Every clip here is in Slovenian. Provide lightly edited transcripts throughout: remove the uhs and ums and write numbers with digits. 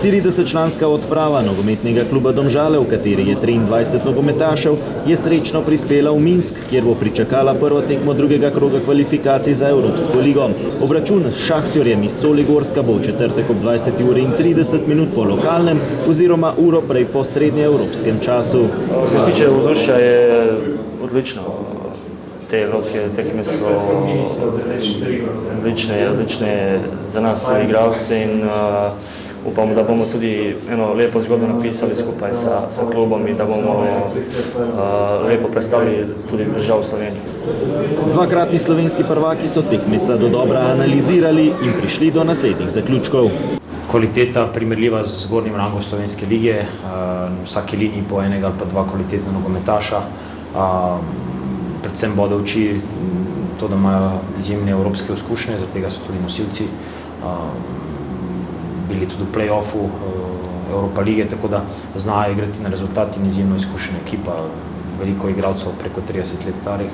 40-članska odprava nogometnega kluba Domžale, v kateri je 23 nogometašev, je srečno prispela v Minsk, kjer bo pričakala prvo tekmo drugega kroga kvalifikacij za Evropsko ligo. Obračun s Šahterjem iz Soligorska bo v četrtek ob 20:30 po lokalnem oziroma uro prej po srednjeevropskem času. Kar se tiče vzdušja, je odlično. Te evropske tekme so odlične za nas igralce in upamo, da bomo tudi eno lepo zgodbo napisali skupaj sa klubom in da bomo lepo predstavili tudi državo Slovenijo. Dvakratni slovenski prvaki so tekmeca dodobra analizirali in prišli do naslednjih zaključkov. Kvaliteta primerljiva z zgornjim rangom slovenske lige, na vsaki liniji po enega ali pa dva kvalitetna nogometaša. Predvsem bode oči to, da imajo izjemne evropske izkušnje, zaradi tega so tudi nosilci. Bili tudi v play-offu Evropa lige, tako da znajo igrati na rezultat in izjemno izkušena ekipa. Veliko igralcev preko 30 let starih,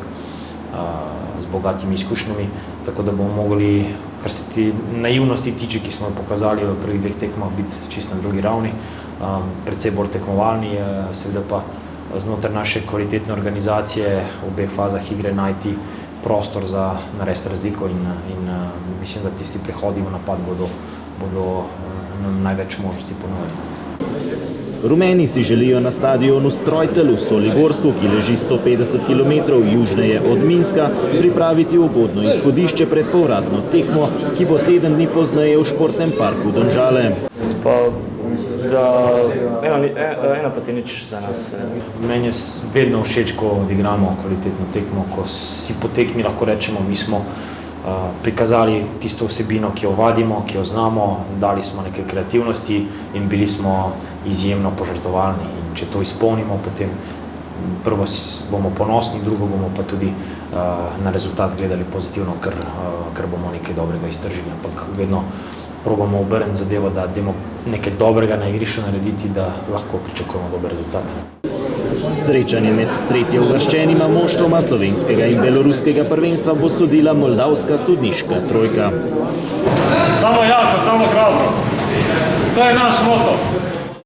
z bogatimi izkušnjami, tako da bomo mogli, kar se ti naivnosti tiče, ki smo jo pokazali v prvih dveh tekmah, biti čisto na drugi ravni, predvsej bolj tekmovalni, seveda pa znotraj naše kvalitetne organizacije v obeh fazah igre najti prostor za narediti razliko in mislim, da tisti prehodi v napad bodo nam največ možnosti ponudili. Rumeni si želijo na stadionu Strojtel v Soligorsku, ki leži 150 km južneje od Minska, pripraviti ugodno izhodišče pred povratno tekmo, ki bo teden dni pozneje v športnem parku Domžale. Ena pa ti nič za nas. Meni je vedno všeč, ko odigramo kvalitetno tekmo, ko si po tekmi lahko rečemo, mi smo prikazali tisto vsebino, ki jo vadimo, ki jo znamo, dali smo nekaj kreativnosti in bili smo izjemno požrtvovalni. In če to izpolnimo, potem prvo bomo ponosni, drugo bomo pa tudi na rezultat gledali pozitivno, ker bomo nekaj dobrega iztržili. Ampak vedno probamo obrniti zadevo, da dajmo nekaj dobrega na igrišču narediti, da lahko pričakujemo dober rezultat. Srečanje med tretje uvrščenima moštvoma slovenskega in beloruskega prvenstva bo sodila moldavska sodniška trojka. Samo jako, samo hrabro. To je naš moto.